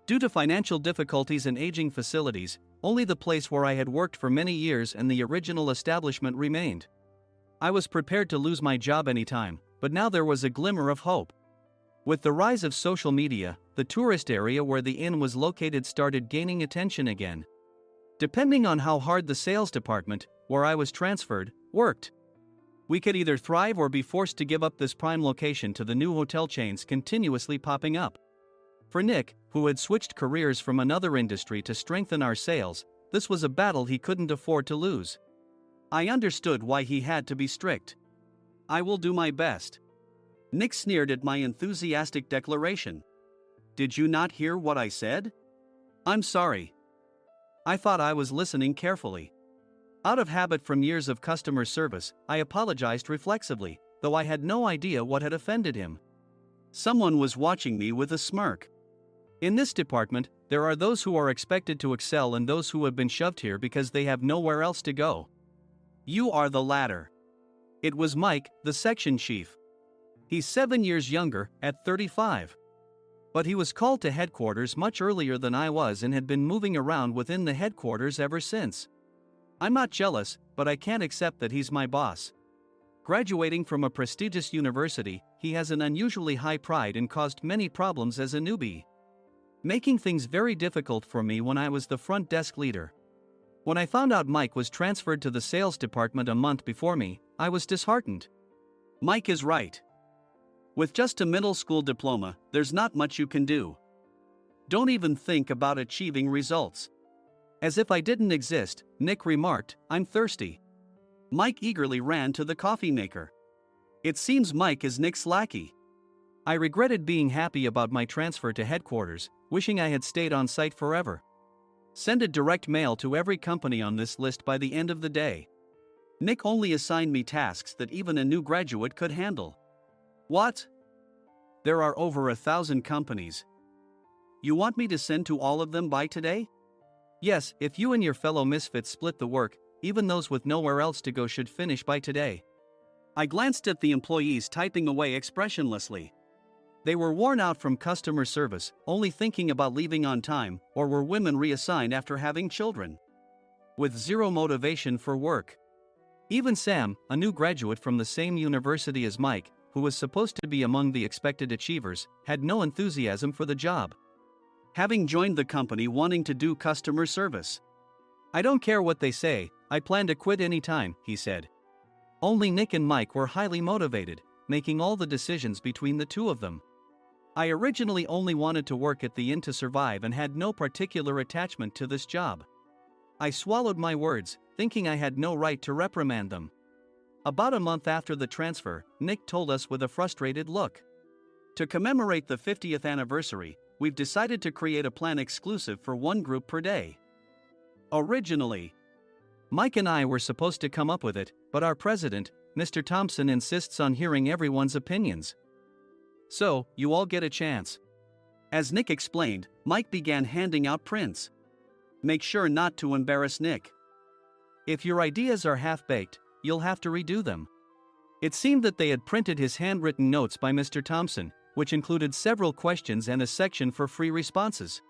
Due to financial difficulties and aging facilities, only the place where I had worked for many years and the original establishment remained. I was prepared to lose my job anytime, but now there was a glimmer of hope. With the rise of social media, the tourist area where the inn was located started gaining attention again. Depending on how hard the sales department, where I was transferred, worked, we could either thrive or be forced to give up this prime location to the new hotel chains continuously popping up. For Nick, who had switched careers from another industry to strengthen our sales, this was a battle he couldn't afford to lose. I understood why he had to be strict. I will do my best. Nick sneered at my enthusiastic declaration. Did you not hear what I said? I'm sorry. I thought I was listening carefully. Out of habit from years of customer service, I apologized reflexively, though I had no idea what had offended him. Someone was watching me with a smirk. In this department, there are those who are expected to excel and those who have been shoved here because they have nowhere else to go. You are the latter. It was Mike, the section chief. He's 7 years younger, at 35. But he was called to headquarters much earlier than I was and had been moving around within the headquarters ever since. I'm not jealous, but I can't accept that he's my boss. Graduating from a prestigious university, he has an unusually high pride and caused many problems as a newbie, making things very difficult for me when I was the front desk leader. When I found out Mike was transferred to the sales department a month before me, I was disheartened. Mike is right. With just a middle school diploma, there's not much you can do. Don't even think about achieving results. As if I didn't exist, Nick remarked, I'm thirsty. Mike eagerly ran to the coffee maker. It seems Mike is Nick's lackey. I regretted being happy about my transfer to headquarters, wishing I had stayed on site forever. Send a direct mail to every company on this list by the end of the day. Nick only assigned me tasks that even a new graduate could handle. What? There are over 1,000 companies. You want me to send to all of them by today? Yes, if you and your fellow misfits split the work, even those with nowhere else to go should finish by today. I glanced at the employees typing away expressionlessly. They were worn out from customer service, only thinking about leaving on time, or were women reassigned after having children, with zero motivation for work. Even Sam, a new graduate from the same university as Mike, who was supposed to be among the expected achievers, had no enthusiasm for the job, having joined the company wanting to do customer service. I don't care what they say, I plan to quit any time, he said. Only Nick and Mike were highly motivated, making all the decisions between the two of them. I originally only wanted to work at the inn to survive and had no particular attachment to this job. I swallowed my words, thinking I had no right to reprimand them. About a month after the transfer, Nick told us with a frustrated look. To commemorate the 50th anniversary, we've decided to create a plan exclusive for one group per day. Originally, Mike and I were supposed to come up with it, but our president, Mr. Thompson, insists on hearing everyone's opinions. So, you all get a chance. As Nick explained, Mike began handing out prints. Make sure not to embarrass Nick. If your ideas are half-baked, you'll have to redo them. It seemed that they had printed his handwritten notes by Mr. Thompson, which included several questions and a section for free responses.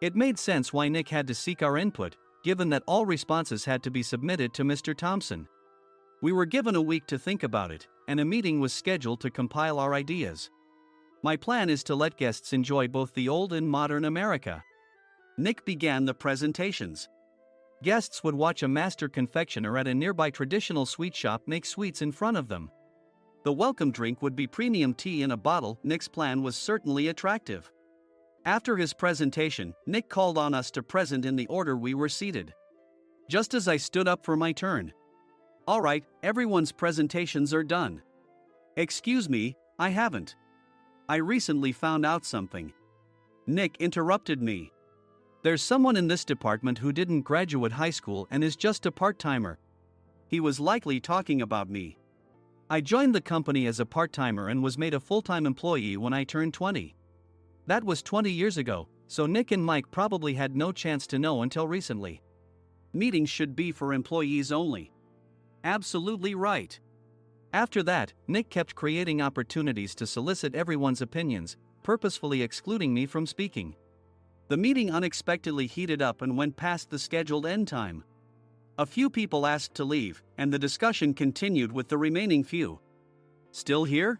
It made sense why Nick had to seek our input, given that all responses had to be submitted to Mr. Thompson. We were given a week to think about it, and a meeting was scheduled to compile our ideas. My plan is to let guests enjoy both the old and modern America. Nick began the presentations. Guests would watch a master confectioner at a nearby traditional sweet shop make sweets in front of them. The welcome drink would be premium tea in a bottle. Nick's plan was certainly attractive. After his presentation, Nick called on us to present in the order we were seated. Just as I stood up for my turn. All right, everyone's presentations are done. Excuse me, I haven't. I recently found out something. Nick interrupted me. There's someone in this department who didn't graduate high school and is just a part-timer. He was likely talking about me. I joined the company as a part-timer and was made a full-time employee when I turned 20. That was 20 years ago, so Nick and Mike probably had no chance to know until recently. Meetings should be for employees only. Absolutely right. After that, Nick kept creating opportunities to solicit everyone's opinions, purposefully excluding me from speaking. The meeting unexpectedly heated up and went past the scheduled end time. A few people asked to leave, and the discussion continued with the remaining few. Still here?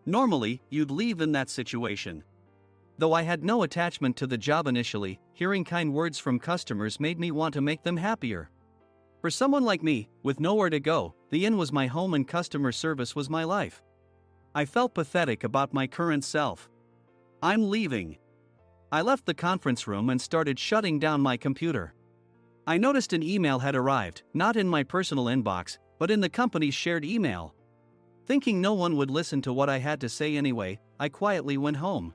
Normally, you'd leave in that situation. Though I had no attachment to the job initially, hearing kind words from customers made me want to make them happier. For someone like me, with nowhere to go, the inn was my home and customer service was my life. I felt pathetic about my current self. I'm leaving. I left the conference room and started shutting down my computer. I noticed an email had arrived, not in my personal inbox, but in the company's shared email. Thinking no one would listen to what I had to say anyway, I quietly went home.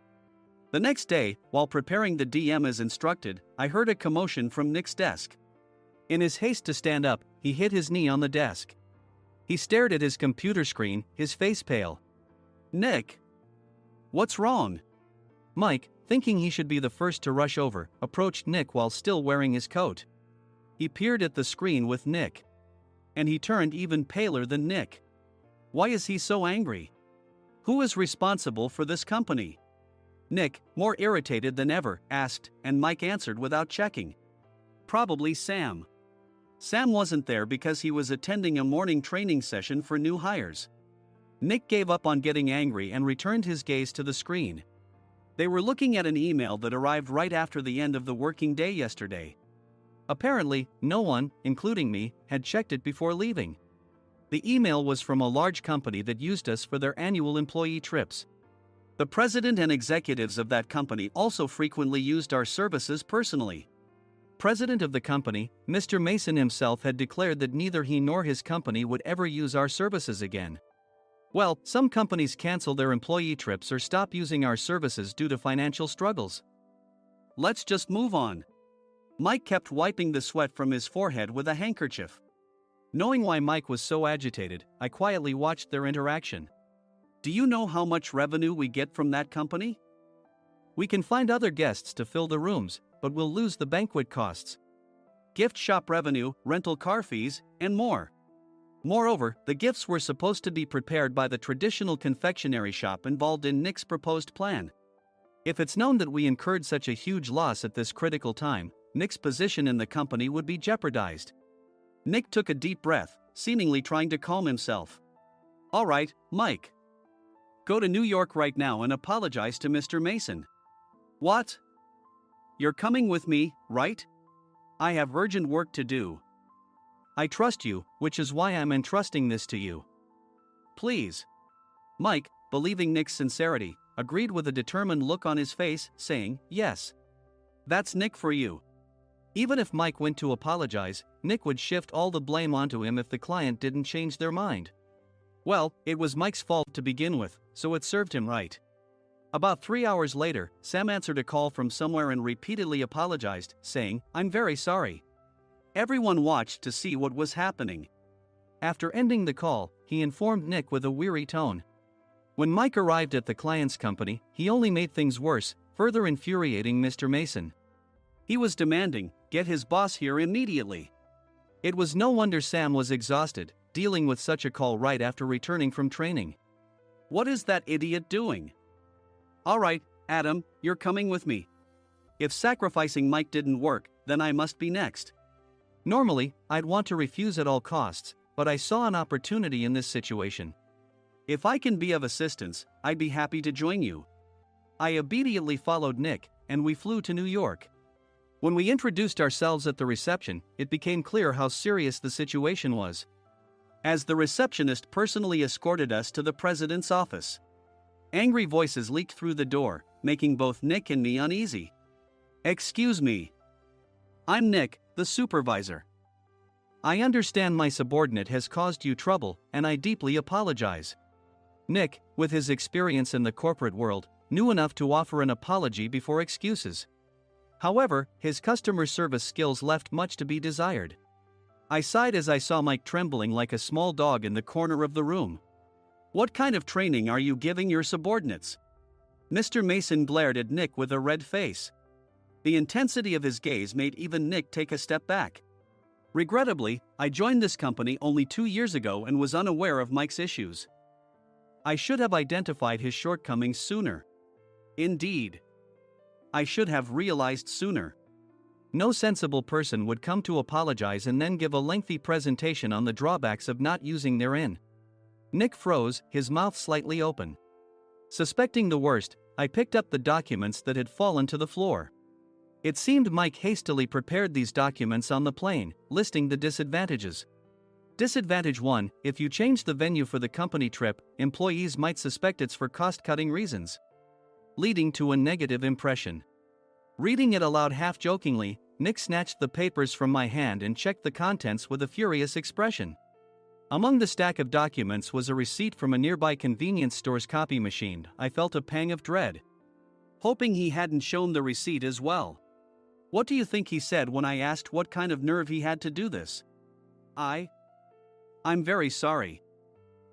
The next day, while preparing the DM as instructed, I heard a commotion from Nick's desk. In his haste to stand up, he hit his knee on the desk. He stared at his computer screen, his face pale. "Nick? What's wrong?" Mike, thinking he should be the first to rush over, approached Nick while still wearing his coat. He peered at the screen with Nick. And he turned even paler than Nick. Why is he so angry? Who is responsible for this company? Nick, more irritated than ever, asked, and Mike answered without checking. Probably Sam. Sam wasn't there because he was attending a morning training session for new hires. Nick gave up on getting angry and returned his gaze to the screen. They were looking at an email that arrived right after the end of the working day yesterday. Apparently, no one, including me, had checked it before leaving. The email was from a large company that used us for their annual employee trips. The president and executives of that company also frequently used our services personally. President of the company, Mr. Mason himself, had declared that neither he nor his company would ever use our services again. Well, some companies cancel their employee trips or stop using our services due to financial struggles. Let's just move on. Mike kept wiping the sweat from his forehead with a handkerchief. Knowing why Mike was so agitated, I quietly watched their interaction. Do you know how much revenue we get from that company? We can find other guests to fill the rooms, but we'll lose the banquet costs, gift shop revenue, rental car fees, and more. Moreover, the gifts were supposed to be prepared by the traditional confectionery shop involved in Nick's proposed plan. If it's known that we incurred such a huge loss at this critical time, Nick's position in the company would be jeopardized. Nick took a deep breath, seemingly trying to calm himself. All right, Mike. Go to New York right now and apologize to Mr. Mason. What? You're coming with me, right? I have urgent work to do. I trust you, which is why I'm entrusting this to you. Please. Mike, believing Nick's sincerity, agreed with a determined look on his face, saying, yes. That's Nick for you. Even if Mike went to apologize, Nick would shift all the blame onto him if the client didn't change their mind. Well, it was Mike's fault to begin with, so it served him right. About 3 hours later, Sam answered a call from somewhere and repeatedly apologized, saying, I'm very sorry. Everyone watched to see what was happening. After ending the call, he informed Nick with a weary tone. When Mike arrived at the client's company, he only made things worse, further infuriating Mr. Mason. He was demanding, get his boss here immediately. It was no wonder Sam was exhausted, dealing with such a call right after returning from training. What is that idiot doing? All right, Adam, you're coming with me. If sacrificing Mike didn't work, then I must be next. Normally, I'd want to refuse at all costs, but I saw an opportunity in this situation. If I can be of assistance, I'd be happy to join you. I immediately followed Nick, and we flew to New York. When we introduced ourselves at the reception, it became clear how serious the situation was, as the receptionist personally escorted us to the president's office. Angry voices leaked through the door, making both Nick and me uneasy. Excuse me. I'm Nick, the supervisor. I understand my subordinate has caused you trouble, and I deeply apologize. Nick, with his experience in the corporate world, knew enough to offer an apology before excuses. However, his customer service skills left much to be desired. I sighed as I saw Mike trembling like a small dog in the corner of the room. What kind of training are you giving your subordinates? Mr. Mason glared at Nick with a red face. The intensity of his gaze made even Nick take a step back. Regrettably, I joined this company only 2 years ago and was unaware of Mike's issues. I should have identified his shortcomings sooner. Indeed. I should have realized sooner. No sensible person would come to apologize and then give a lengthy presentation on the drawbacks of not using their inn. Nick froze, his mouth slightly open. Suspecting the worst, I picked up the documents that had fallen to the floor. It seemed Mike hastily prepared these documents on the plane, listing the disadvantages. Disadvantage 1, if you change the venue for the company trip, employees might suspect it's for cost-cutting reasons, leading to a negative impression. Reading it aloud half-jokingly, Nick snatched the papers from my hand and checked the contents with a furious expression. Among the stack of documents was a receipt from a nearby convenience store's copy machine. I felt a pang of dread. hoping he hadn't shown the receipt as well. What do you think he said when I asked what kind of nerve he had to do this? I'm very sorry.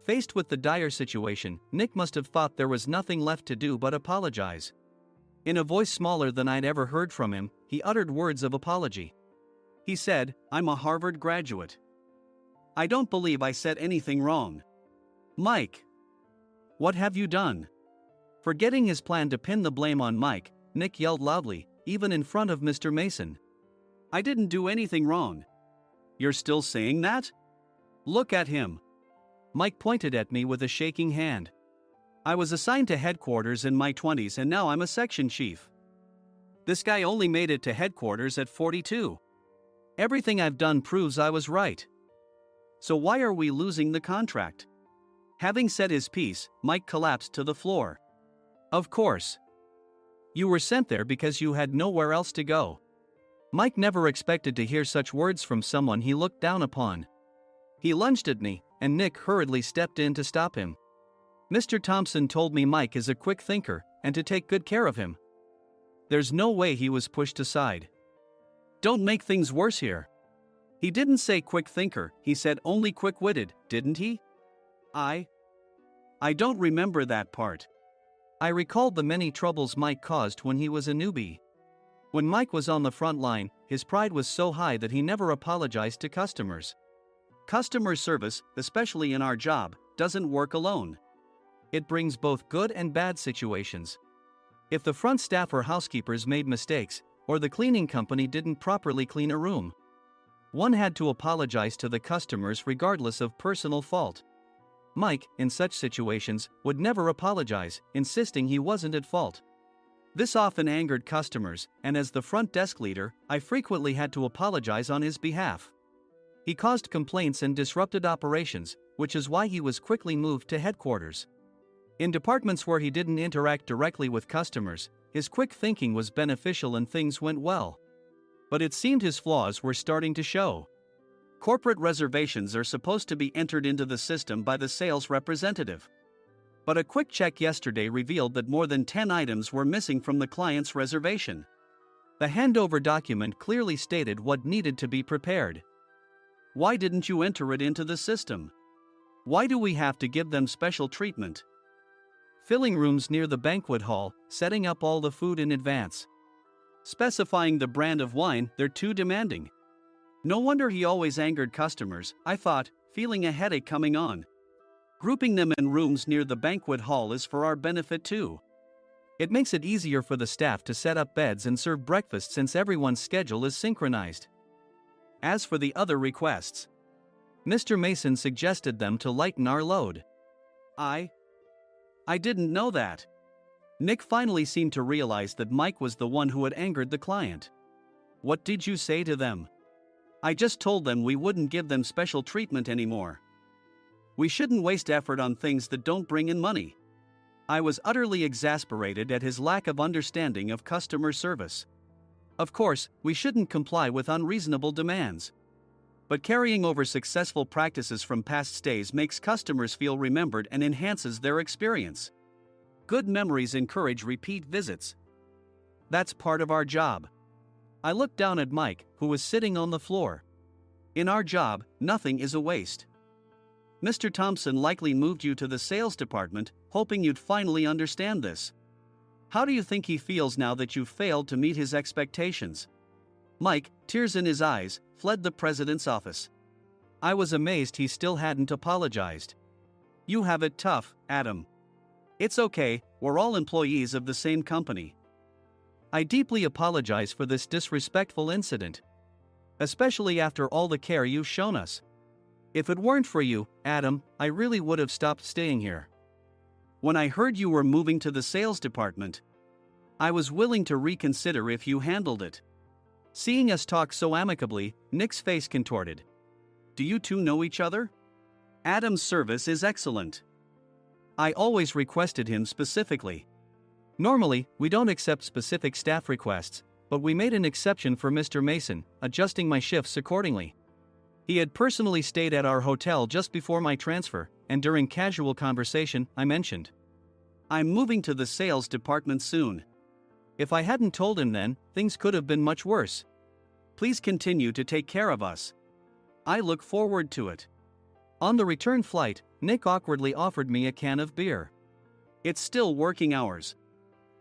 Faced with the dire situation, Nick must have thought there was nothing left to do but apologize. In a voice smaller than I'd ever heard from him, he uttered words of apology. He said, "I'm a Harvard graduate. I don't believe I said anything wrong." Mike! What have you done? Forgetting his plan to pin the blame on Mike, Nick yelled loudly, even in front of Mr. Mason. "I didn't do anything wrong." "You're still saying that?" "Look at him." Mike pointed at me with a shaking hand. "I was assigned to headquarters in my 20s and now I'm a section chief. This guy only made it to headquarters at 42. Everything I've done proves I was right. So why are we losing the contract?" Having said his piece, Mike collapsed to the floor. "Of course. You were sent there because you had nowhere else to go." Mike never expected to hear such words from someone he looked down upon. He lunged at me, and Nick hurriedly stepped in to stop him. "Mr. Thompson told me Mike is a quick thinker, and to take good care of him." There's no way he was pushed aside. "Don't make things worse here." "He didn't say quick thinker, he said only quick-witted, didn't he?" I don't remember that part." I recalled the many troubles Mike caused when he was a newbie. When Mike was on the front line, his pride was so high that he never apologized to customers. Customer service, especially in our job, doesn't work alone. It brings both good and bad situations. If the front staff or housekeepers made mistakes, or the cleaning company didn't properly clean a room, one had to apologize to the customers regardless of personal fault. Mike, in such situations, would never apologize, insisting he wasn't at fault. This often angered customers, and as the front desk leader, I frequently had to apologize on his behalf. He caused complaints and disrupted operations, which is why he was quickly moved to headquarters. In departments where he didn't interact directly with customers, his quick thinking was beneficial and things went well. But it seemed his flaws were starting to show. Corporate reservations are supposed to be entered into the system by the sales representative. But a quick check yesterday revealed that more than 10 items were missing from the client's reservation. The handover document clearly stated what needed to be prepared. Why didn't you enter it into the system? Why do we have to give them special treatment? Filling rooms near the banquet hall, setting up all the food in advance. Specifying the brand of wine, they're too demanding. No wonder he always angered customers, I thought, feeling a headache coming on. Grouping them in rooms near the banquet hall is for our benefit too. It makes it easier for the staff to set up beds and serve breakfast since everyone's schedule is synchronized. As for the other requests, Mr. Mason suggested them to lighten our load. I didn't know that. Nick finally seemed to realize that Mike was the one who had angered the client. What did you say to them? I just told them we wouldn't give them special treatment anymore. We shouldn't waste effort on things that don't bring in money. I was utterly exasperated at his lack of understanding of customer service. Of course, we shouldn't comply with unreasonable demands. But carrying over successful practices from past stays makes customers feel remembered and enhances their experience. Good memories encourage repeat visits. That's part of our job. I looked down at Mike, who was sitting on the floor. In our job, nothing is a waste. Mr. Thompson likely moved you to the sales department, hoping you'd finally understand this. How do you think he feels now that you failed to meet his expectations? Mike, tears in his eyes, fled the president's office. I was amazed he still hadn't apologized. You have it tough, Adam. It's okay, we're all employees of the same company. I deeply apologize for this disrespectful incident. Especially after all the care you've shown us. If it weren't for you, Adam, I really would have stopped staying here. When I heard you were moving to the sales department, I was willing to reconsider if you handled it. Seeing us talk so amicably, Nick's face contorted. Do you two know each other? Adam's service is excellent. I always requested him specifically. Normally, we don't accept specific staff requests, but we made an exception for Mr. Mason, adjusting my shifts accordingly. He had personally stayed at our hotel just before my transfer, and during casual conversation, I mentioned, I'm moving to the sales department soon. If I hadn't told him then, things could have been much worse. Please continue to take care of us. I look forward to it. On the return flight, Nick awkwardly offered me a can of beer. It's still working hours.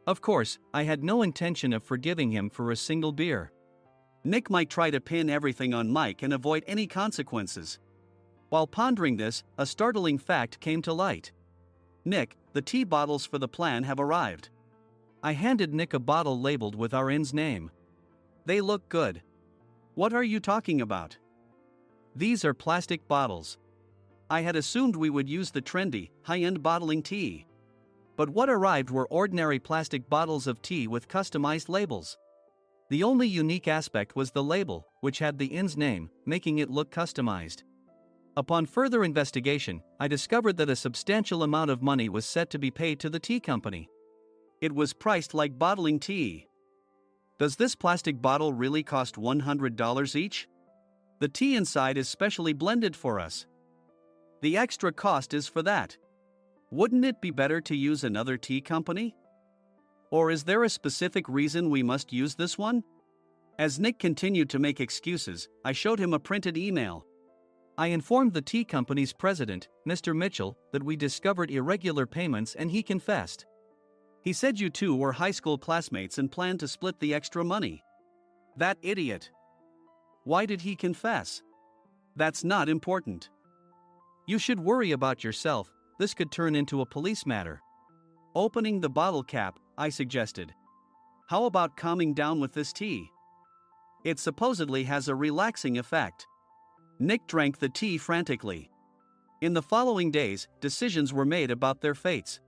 Of course, I had no intention of forgiving him for a single beer. Nick might try to pin everything on Mike and avoid any consequences. While pondering this, a startling fact came to light. Nick, the tea bottles for the plan have arrived. I handed Nick a bottle labeled with our inn's name. They look good. What are you talking about? These are plastic bottles. I had assumed we would use the trendy, high-end bottling tea. But what arrived were ordinary plastic bottles of tea with customized labels. The only unique aspect was the label, which had the inn's name, making it look customized. Upon further investigation, I discovered that a substantial amount of money was set to be paid to the tea company. It was priced like bottling tea. Does this plastic bottle really cost $100 each? The tea inside is specially blended for us. The extra cost is for that. Wouldn't it be better to use another tea company? Or is there a specific reason we must use this one? As Nick continued to make excuses, I showed him a printed email. I informed the tea company's president, Mr. Mitchell, that we discovered irregular payments and he confessed. He said you two were high school classmates and planned to split the extra money. That idiot. Why did he confess? That's not important. You should worry about yourself, this could turn into a police matter. Opening the bottle cap, I suggested. How about calming down with this tea? It supposedly has a relaxing effect. Nick drank the tea frantically. In the following days, decisions were made about their fates.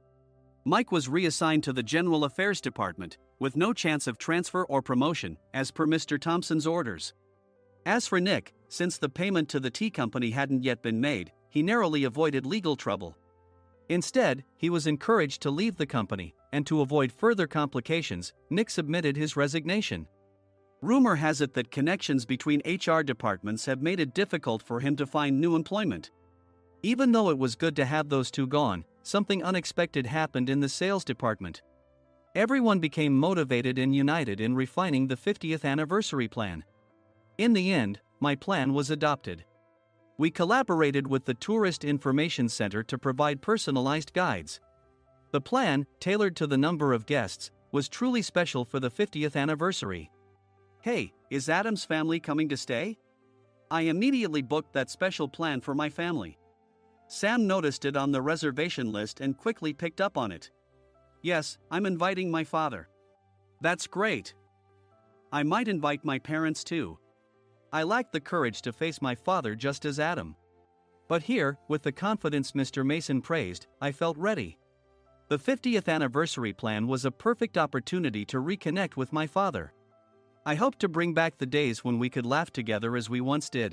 Mike was reassigned to the General Affairs Department, with no chance of transfer or promotion, as per Mr. Thompson's orders. As for Nick, since the payment to the tea company hadn't yet been made, he narrowly avoided legal trouble. Instead, he was encouraged to leave the company, and to avoid further complications, Nick submitted his resignation. Rumor has it that connections between HR departments have made it difficult for him to find new employment. Even though it was good to have those two gone, something unexpected happened in the sales department. Everyone became motivated and united in refining the 50th anniversary plan. In the end, my plan was adopted. We collaborated with the Tourist Information Center to provide personalized guides. The plan, tailored to the number of guests, was truly special for the 50th anniversary. Hey, is Adam's family coming to stay? I immediately booked that special plan for my family. Sam noticed it on the reservation list and quickly picked up on it. Yes, I'm inviting my father. That's great. I might invite my parents too. I lacked the courage to face my father just as Adam. But here, with the confidence Mr. Mason praised, I felt ready. The 50th anniversary plan was a perfect opportunity to reconnect with my father. I hoped to bring back the days when we could laugh together as we once did.